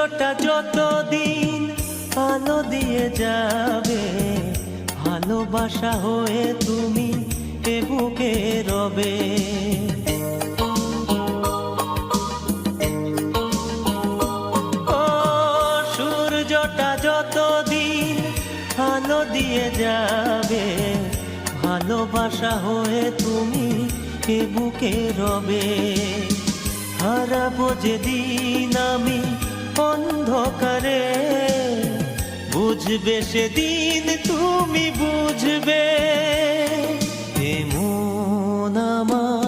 সূর্যটা যতদিন আলো দিয়ে যাবে, ভালোবাসা হয়ে তুমি এ বুকে রবে। ও সূর্যটা যতদিন আলো দিয়ে যাবে, ভালোবাসা হয়ে তুমি এ বুকে রবে। হারাবো যেদিন আমি অন্ধকারে, বুঝবে সেদিন তুমি বুঝবে। এমন আমার